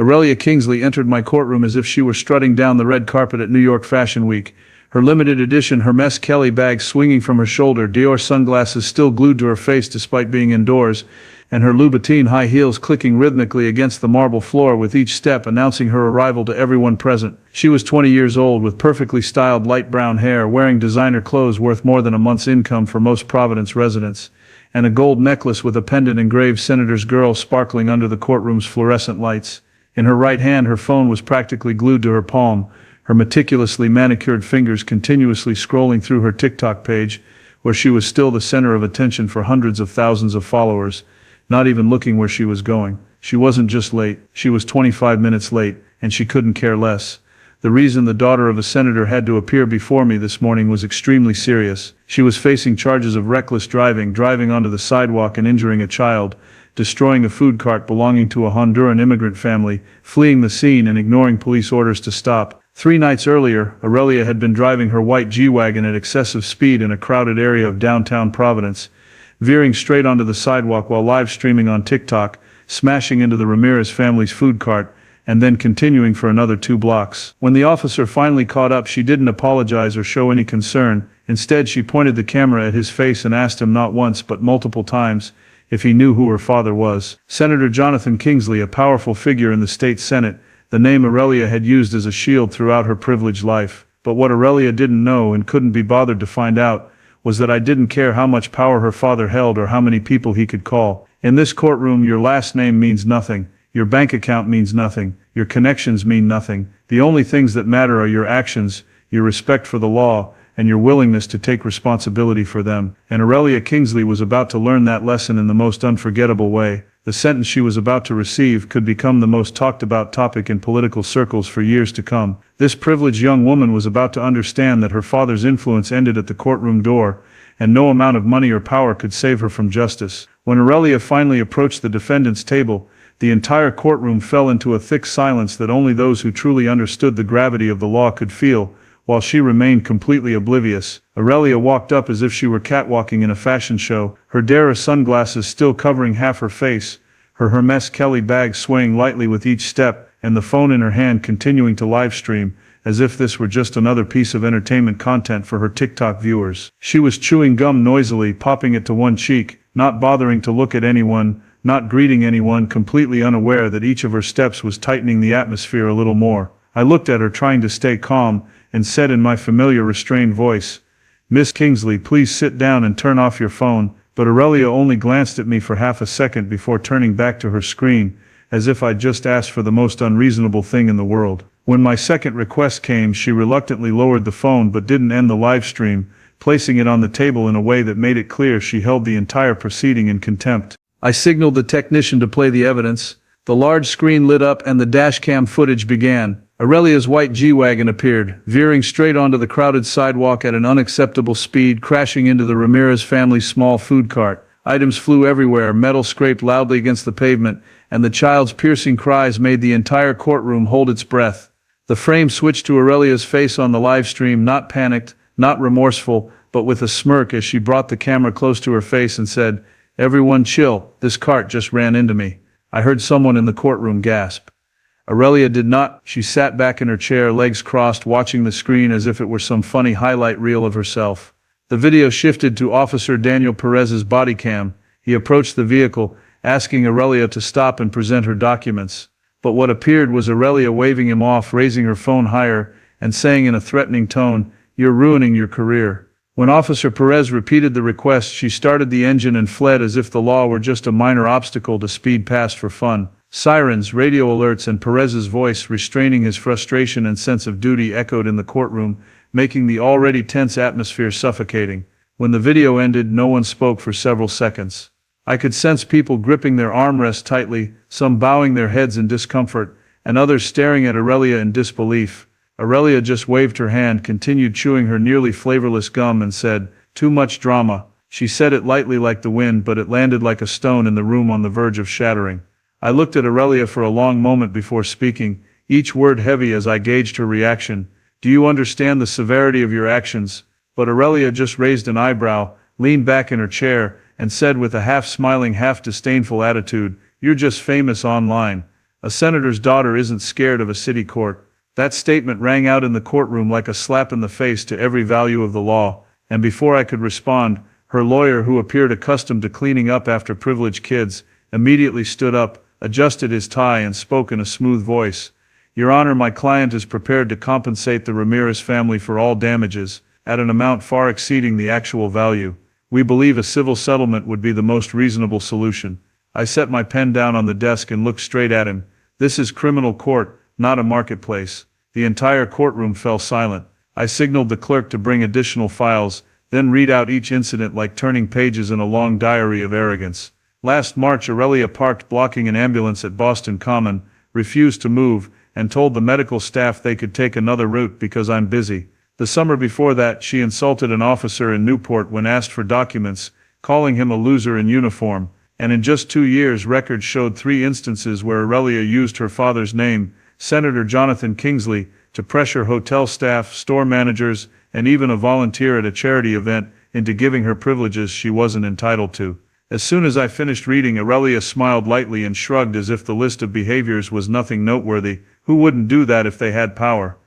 Aurelia Kingsley entered my courtroom as if she were strutting down the red carpet at New York Fashion Week, her limited edition Hermès Kelly bag swinging from her shoulder, Dior sunglasses still glued to her face despite being indoors, and her Louboutin high heels clicking rhythmically against the marble floor with each step announcing her arrival to everyone present. She was 20 years old with perfectly styled light brown hair, wearing designer clothes worth more than a month's income for most Providence residents, and a gold necklace with a pendant engraved Senator's Girl sparkling under the courtroom's fluorescent lights. In her right hand, her phone was practically glued to her palm, her meticulously manicured fingers continuously scrolling through her TikTok page, where she was still the center of attention for hundreds of thousands of followers, not even looking where she was going. She wasn't just late, she was 25 minutes late, and she couldn't care less. The reason the daughter of a senator had to appear before me this morning was extremely serious. She was facing charges of reckless driving, driving onto the sidewalk and injuring a child, destroying a food cart belonging to a Honduran immigrant family, fleeing the scene and ignoring police orders to stop. 3 nights earlier, Aurelia had been driving her white G-Wagon at excessive speed in a crowded area of downtown Providence, veering straight onto the sidewalk while live streaming on TikTok, smashing into the Ramirez family's food cart, and then continuing for another 2 blocks. When the officer finally caught up, she didn't apologize or show any concern. Instead, she pointed the camera at his face and asked him not once but multiple times if he knew who her father was. Senator Jonathan Kingsley, a powerful figure in the state Senate, the name Aurelia had used as a shield throughout her privileged life. But what Aurelia didn't know and couldn't be bothered to find out was that I didn't care how much power her father held or how many people he could call. In this courtroom, your last name means nothing. Your bank account means nothing. Your connections mean nothing. The only things that matter are your actions, your respect for the law, and your willingness to take responsibility for them. And Aurelia Kingsley was about to learn that lesson in the most unforgettable way. The sentence she was about to receive could become the most talked about topic in political circles for years to come. This privileged young woman was about to understand that her father's influence ended at the courtroom door, and no amount of money or power could save her from justice. When Aurelia finally approached the defendant's table, the entire courtroom fell into a thick silence that only those who truly understood the gravity of the law could feel. While she remained completely oblivious, Aurelia walked up as if she were catwalking in a fashion show, her Dior sunglasses still covering half her face, her Hermès Kelly bag swaying lightly with each step, and the phone in her hand continuing to live stream, as if this were just another piece of entertainment content for her TikTok viewers. She was chewing gum noisily, popping it to one cheek, not bothering to look at anyone, not greeting anyone, completely unaware that each of her steps was tightening the atmosphere a little more. I looked at her, trying to stay calm, and said in my familiar restrained voice, "Miss Kingsley, please sit down and turn off your phone." But Aurelia only glanced at me for half a second before turning back to her screen, as if I'd just asked for the most unreasonable thing in the world. When my second request came, she reluctantly lowered the phone but didn't end the live stream, placing it on the table in a way that made it clear she held the entire proceeding in contempt. I signaled the technician to play the evidence. The large screen lit up and the dashcam footage began. Aurelia's white G-Wagon appeared, veering straight onto the crowded sidewalk at an unacceptable speed, crashing into the Ramirez family's small food cart. Items flew everywhere, metal scraped loudly against the pavement, and the child's piercing cries made the entire courtroom hold its breath. The frame switched to Aurelia's face on the live stream, not panicked, not remorseful, but with a smirk as she brought the camera close to her face and said, "Everyone chill, this cart just ran into me." I heard someone in the courtroom gasp. Aurelia did not. She sat back in her chair, legs crossed, watching the screen as if it were some funny highlight reel of herself. The video shifted to Officer Daniel Perez's body cam. He approached the vehicle, asking Aurelia to stop and present her documents. But what appeared was Aurelia waving him off, raising her phone higher, and saying in a threatening tone, "You're ruining your career." When Officer Perez repeated the request, she started the engine and fled as if the law were just a minor obstacle to speed past for fun. Sirens, radio alerts, and Perez's voice, restraining his frustration and sense of duty, echoed in the courtroom, making the already tense atmosphere suffocating. When the video ended, no one spoke for several seconds. I could sense people gripping their armrests tightly, some bowing their heads in discomfort, and others staring at Aurelia in disbelief. Aurelia just waved her hand, continued chewing her nearly flavorless gum, and said, "Too much drama." She said it lightly like the wind, but it landed like a stone in the room on the verge of shattering. I looked at Aurelia for a long moment before speaking, each word heavy as I gauged her reaction. "Do you understand the severity of your actions?" But Aurelia just raised an eyebrow, leaned back in her chair, and said with a half-smiling, half-disdainful attitude, "You're just famous online. A senator's daughter isn't scared of a city court. That statement rang out in the courtroom like a slap in the face to every value of the law, and before I could respond, her lawyer, who appeared accustomed to cleaning up after privileged kids, immediately stood up, adjusted his tie, and spoke in a smooth voice. Your Honor, my client is prepared to compensate the Ramirez family for all damages, at an amount far exceeding the actual value. We believe a civil settlement would be the most reasonable solution. I set my pen down on the desk and looked straight at him. This is criminal court, not a marketplace. The entire courtroom fell silent. I signaled the clerk to bring additional files, then read out each incident like turning pages in a long diary of arrogance. Last March, Aurelia parked blocking an ambulance at Boston Common, refused to move, and told the medical staff they could take another route because I'm busy. The summer before that, she insulted an officer in Newport when asked for documents, calling him a loser in uniform, and in just 2 years, records showed 3 instances where Aurelia used her father's name, Senator Jonathan Kingsley, to pressure hotel staff, store managers, and even a volunteer at a charity event into giving her privileges she wasn't entitled to. As soon as I finished reading, Aurelia smiled lightly and shrugged as if the list of behaviors was nothing noteworthy. Who wouldn't do that if they had power?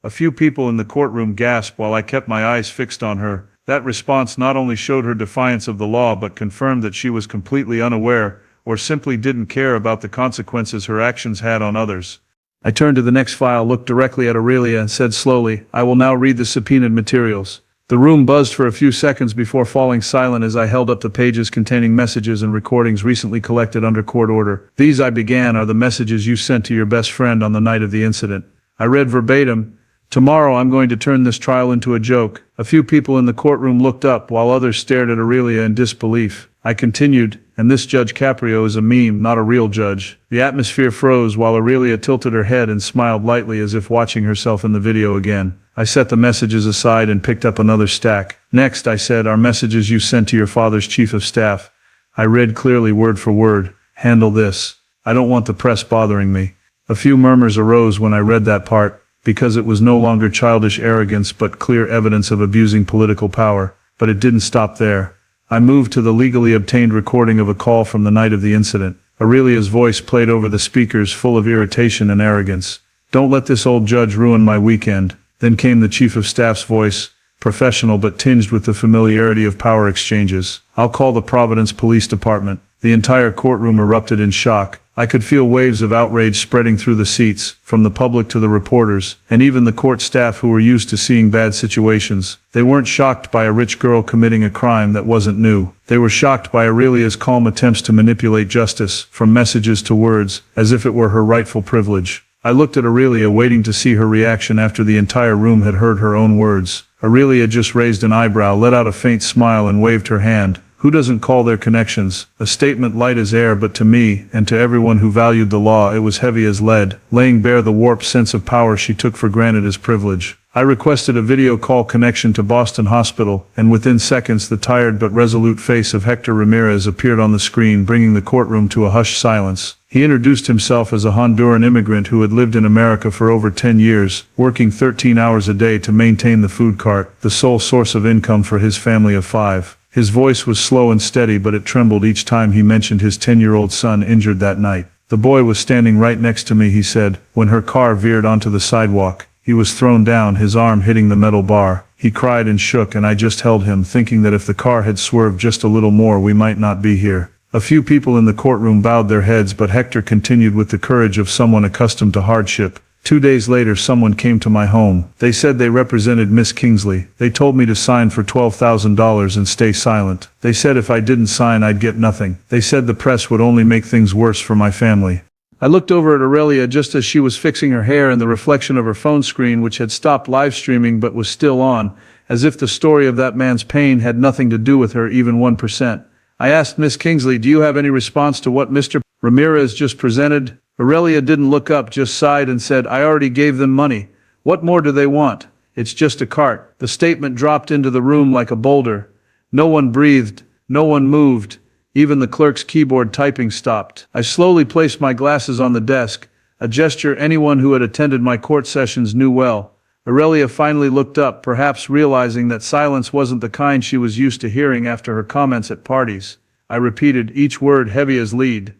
A few people in the courtroom gasped while I kept my eyes fixed on her. That response not only showed her defiance of the law but confirmed that she was completely unaware, or simply didn't care about the consequences her actions had on others. I turned to the next file, looked directly at Aurelia, and said slowly, I will now read the subpoenaed materials. The room buzzed for a few seconds before falling silent as I held up the pages containing messages and recordings recently collected under court order. These, I began, are the messages you sent to your best friend on the night of the incident. I read verbatim, Tomorrow I'm going to turn this trial into a joke. A few people in the courtroom looked up while others stared at Aurelia in disbelief. I continued, and this Judge Caprio is a meme, not a real judge. The atmosphere froze while Aurelia tilted her head and smiled lightly as if watching herself in the video again. I set the messages aside and picked up another stack. Next, I said, are messages you sent to your father's chief of staff. I read clearly word for word. Handle this. I don't want the press bothering me. A few murmurs arose when I read that part, because it was no longer childish arrogance but clear evidence of abusing political power. But it didn't stop there. I moved to the legally obtained recording of a call from the night of the incident. Aurelia's voice played over the speakers, full of irritation and arrogance. Don't let this old judge ruin my weekend. Then came the chief of staff's voice, professional but tinged with the familiarity of power exchanges. I'll call the Providence Police Department. The entire courtroom erupted in shock. I could feel waves of outrage spreading through the seats, from the public to the reporters, and even the court staff who were used to seeing bad situations. They weren't shocked by a rich girl committing a crime that wasn't new. They were shocked by Aurelia's calm attempts to manipulate justice, from messages to words, as if it were her rightful privilege. I looked at Aurelia, waiting to see her reaction after the entire room had heard her own words. Aurelia just raised an eyebrow, let out a faint smile, and waved her hand. Who doesn't call their connections? A statement light as air, but to me, and to everyone who valued the law, it was heavy as lead, laying bare the warped sense of power she took for granted as privilege. I requested a video call connection to Boston Hospital, and within seconds the tired but resolute face of Hector Ramirez appeared on the screen, bringing the courtroom to a hushed silence. He introduced himself as a Honduran immigrant who had lived in America for over 10 years, working 13 hours a day to maintain the food cart, the sole source of income for his family of 5. His voice was slow and steady, but it trembled each time he mentioned his 10-year-old son injured that night. The boy was standing right next to me, he said, when her car veered onto the sidewalk. He was thrown down, his arm hitting the metal bar. He cried and shook, and I just held him, thinking that if the car had swerved just a little more, we might not be here. A few people in the courtroom bowed their heads, but Hector continued with the courage of someone accustomed to hardship. 2 days later, someone came to my home. They said they represented Miss Kingsley. They told me to sign for $12,000 and stay silent. They said if I didn't sign, I'd get nothing. They said the press would only make things worse for my family. I looked over at Aurelia just as she was fixing her hair in the reflection of her phone screen, which had stopped live streaming but was still on, as if the story of that man's pain had nothing to do with her, even 1%. I asked Miss Kingsley, do you have any response to what Mr. Ramirez just presented? Aurelia didn't look up, just sighed and said, I already gave them money. What more do they want? It's just a cart. The statement dropped into the room like a boulder. No one breathed. No one moved. Even the clerk's keyboard typing stopped. I slowly placed my glasses on the desk, a gesture anyone who had attended my court sessions knew well. Aurelia finally looked up, perhaps realizing that silence wasn't the kind she was used to hearing after her comments at parties. I repeated, each word heavy as lead.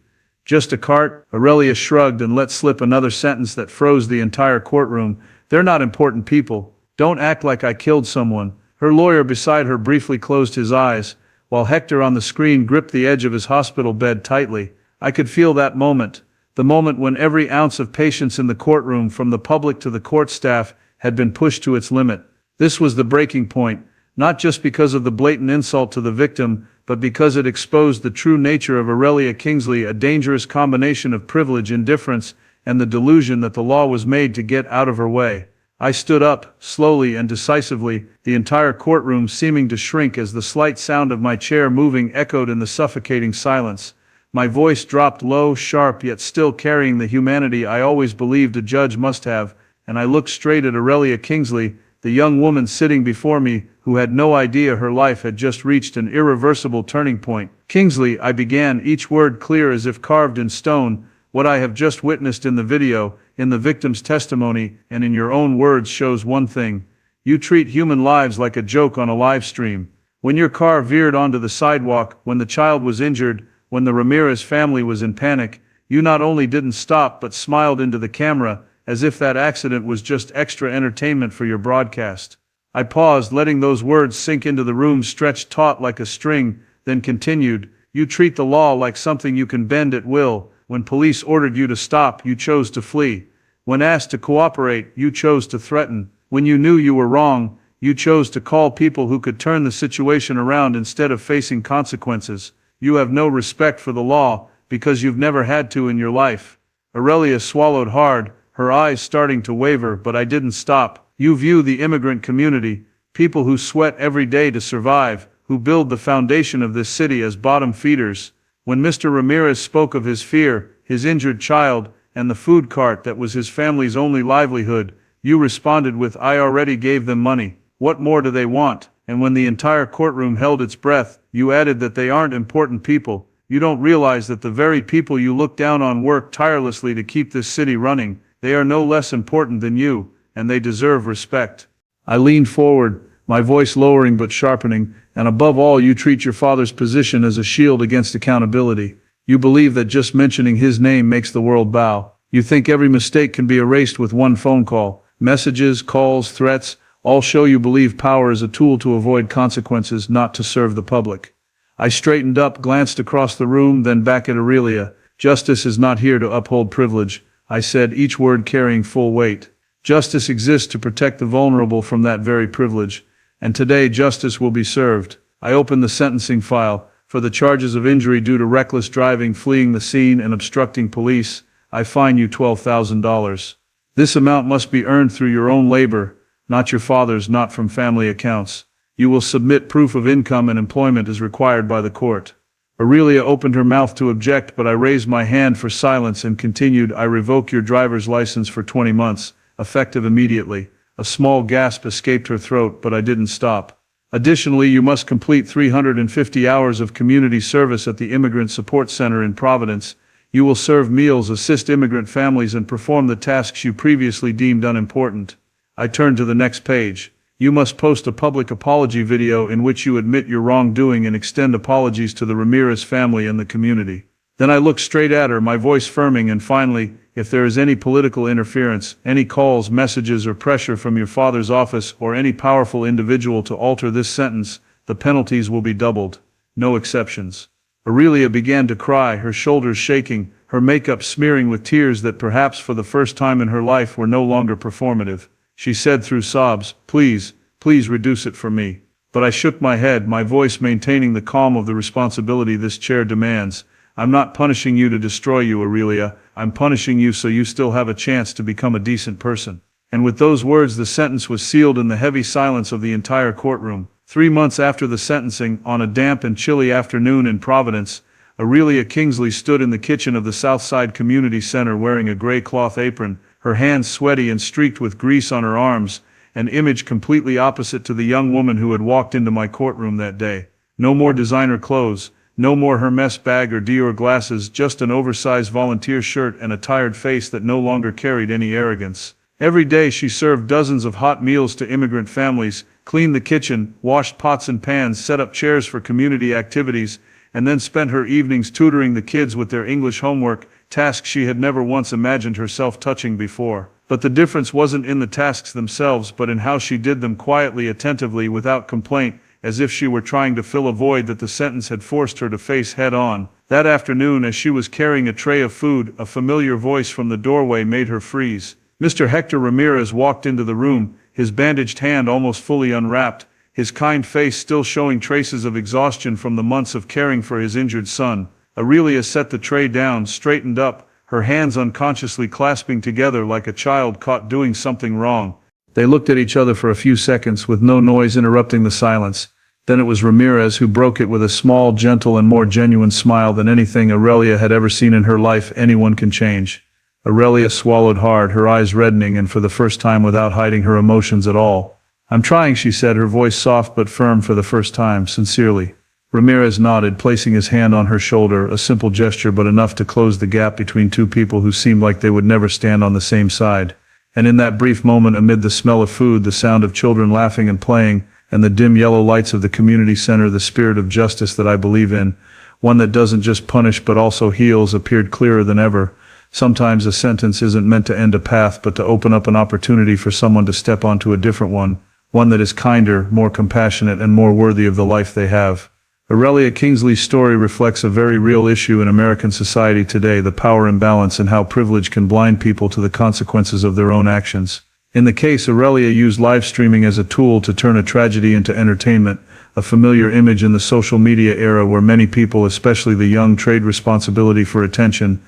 Just a cart? Aurelia shrugged and let slip another sentence that froze the entire courtroom. They're not important people. Don't act like I killed someone. Her lawyer beside her briefly closed his eyes, while Hector on the screen gripped the edge of his hospital bed tightly. I could feel that moment. The moment when every ounce of patience in the courtroom, from the public to the court staff, had been pushed to its limit. This was the breaking point, not just because of the blatant insult to the victim, but because it exposed the true nature of Aurelia Kingsley, a dangerous combination of privilege, indifference, and the delusion that the law was made to get out of her way. I stood up, slowly and decisively, the entire courtroom seeming to shrink as the slight sound of my chair moving echoed in the suffocating silence. My voice dropped low, sharp, yet still carrying the humanity I always believed a judge must have, and I looked straight at Aurelia Kingsley, the young woman sitting before me, who had no idea her life had just reached an irreversible turning point. "Kingsley," I began, each word clear as if carved in stone, "what I have just witnessed in the video, in the victim's testimony, and in your own words shows one thing. You treat human lives like a joke on a live stream. When your car veered onto the sidewalk, when the child was injured, when the Ramirez family was in panic, you not only didn't stop but smiled into the camera, as if that accident was just extra entertainment for your broadcast." I paused, letting those words sink into the room stretched taut like a string, then continued, "You treat the law like something you can bend at will. When police ordered you to stop, you chose to flee. When asked to cooperate, you chose to threaten. When you knew you were wrong, you chose to call people who could turn the situation around instead of facing consequences. You have no respect for the law, because you've never had to in your life." Aurelia swallowed hard, her eyes starting to waver, but I didn't stop. "You view the immigrant community, people who sweat every day to survive, who build the foundation of this city, as bottom feeders. When Mr. Ramirez spoke of his fear, his injured child, and the food cart that was his family's only livelihood, you responded with, 'I already gave them money. What more do they want?' And when the entire courtroom held its breath, you added that they aren't important people. You don't realize that the very people you look down on work tirelessly to keep this city running. They are no less important than you, and they deserve respect." I leaned forward, my voice lowering but sharpening, "And above all, you treat your father's position as a shield against accountability. You believe that just mentioning his name makes the world bow. You think every mistake can be erased with one phone call. Messages, calls, threats, all show you believe power is a tool to avoid consequences, not to serve the public." I straightened up, glanced across the room, then back at Aurelia. "Justice is not here to uphold privilege," I said, each word carrying full weight. "Justice exists to protect the vulnerable from that very privilege. And today justice will be served." I opened the sentencing file. "For the charges of injury due to reckless driving, fleeing the scene, and obstructing police, I fine you $12,000. This amount must be earned through your own labor, not your father's, not from family accounts. You will submit proof of income and employment as required by the court." Aurelia opened her mouth to object, but I raised my hand for silence and continued, "I revoke your driver's license for 20 months, effective immediately." A small gasp escaped her throat, but I didn't stop. "Additionally, you must complete 350 hours of community service at the Immigrant Support Center in Providence. You will serve meals, assist immigrant families, and perform the tasks you previously deemed unimportant." I turned to the next page. "You must post a public apology video in which you admit your wrongdoing and extend apologies to the Ramirez family and the community." Then I looked straight at her, my voice firming, "And finally, if there is any political interference, any calls, messages, or pressure from your father's office or any powerful individual to alter this sentence, the penalties will be doubled. No exceptions." Aurelia began to cry, her shoulders shaking, her makeup smearing with tears that perhaps for the first time in her life were no longer performative. She said through sobs, "Please, please reduce it for me." But I shook my head, my voice maintaining the calm of the responsibility this chair demands. "I'm not punishing you to destroy you, Aurelia. I'm punishing you so you still have a chance to become a decent person." And with those words the sentence was sealed in the heavy silence of the entire courtroom. 3 months after the sentencing, on a damp and chilly afternoon in Providence, Aurelia Kingsley stood in the kitchen of the Southside Community Center wearing a gray cloth apron, her hands sweaty and streaked with grease on her arms, an image completely opposite to the young woman who had walked into my courtroom that day. No more designer clothes, no more Hermès bag or Dior glasses, just an oversized volunteer shirt and a tired face that no longer carried any arrogance. Every day she served dozens of hot meals to immigrant families, cleaned the kitchen, washed pots and pans, set up chairs for community activities, and then spent her evenings tutoring the kids with their English homework, tasks she had never once imagined herself touching before. But the difference wasn't in the tasks themselves, but in how she did them quietly, attentively, without complaint, as if she were trying to fill a void that the sentence had forced her to face head-on. That afternoon, as she was carrying a tray of food, a familiar voice from the doorway made her freeze. Mr. Hector Ramirez walked into the room, his bandaged hand almost fully unwrapped, his kind face still showing traces of exhaustion from the months of caring for his injured son. Aurelia set the tray down, straightened up, her hands unconsciously clasping together like a child caught doing something wrong. They looked at each other for a few seconds, with no noise interrupting the silence. Then it was Ramirez who broke it with a small, gentle, and more genuine smile than anything Aurelia had ever seen in her life. Anyone can change. Aurelia swallowed hard, her eyes reddening, and for the first time without hiding her emotions at all. "I'm trying," she said, her voice soft but firm for the first time, sincerely. Ramirez nodded, placing his hand on her shoulder, a simple gesture but enough to close the gap between two people who seemed like they would never stand on the same side. And in that brief moment, amid the smell of food, the sound of children laughing and playing, and the dim yellow lights of the community center, the spirit of justice that I believe in, one that doesn't just punish but also heals, appeared clearer than ever. Sometimes a sentence isn't meant to end a path, but to open up an opportunity for someone to step onto a different one that is kinder, more compassionate, and more worthy of the life they have. Aurelia Kingsley's story reflects a very real issue in American society today: the power imbalance and how privilege can blind people to the consequences of their own actions. In the case, Aurelia used live streaming as a tool to turn a tragedy into entertainment, a familiar image in the social media era where many people, especially the young, trade responsibility for attention.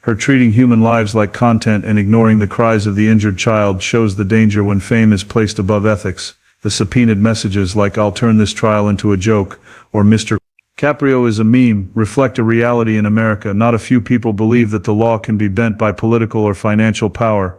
Her treating human lives like content and ignoring the cries of the injured child shows the danger when fame is placed above ethics. The subpoenaed messages like "I'll turn this trial into a joke" or "Mr. Caprio is a meme" reflect a reality in America. Not a few people believe that the law can be bent by political or financial power.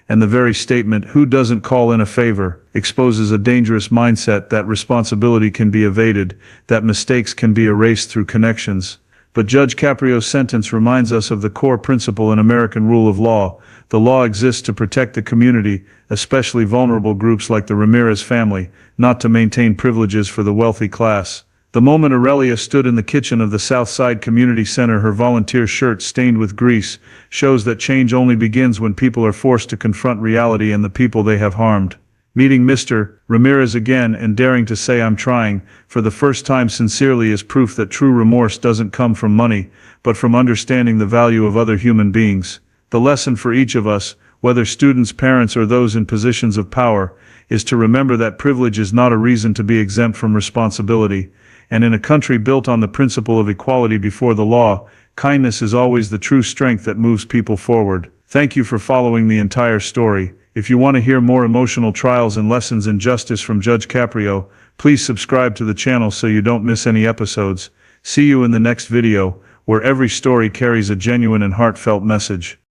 And the very statement, "Who doesn't call in a favor," exposes a dangerous mindset that responsibility can be evaded, that mistakes can be erased through connections. But Judge Caprio's sentence reminds us of the core principle in American rule of law. The law exists to protect the community, especially vulnerable groups like the Ramirez family, not to maintain privileges for the wealthy class. The moment Aurelia stood in the kitchen of the Southside Community Center, her volunteer shirt stained with grease, shows that change only begins when people are forced to confront reality and the people they have harmed. Meeting Mr. Ramirez again and daring to say "I'm trying" for the first time sincerely is proof that true remorse doesn't come from money, but from understanding the value of other human beings. The lesson for each of us, whether students, parents, or those in positions of power, is to remember that privilege is not a reason to be exempt from responsibility. And in a country built on the principle of equality before the law, kindness is always the true strength that moves people forward. Thank you for following the entire story. If you want to hear more emotional trials and lessons in justice from Judge Caprio, please subscribe to the channel so you don't miss any episodes. See you in the next video, where every story carries a genuine and heartfelt message.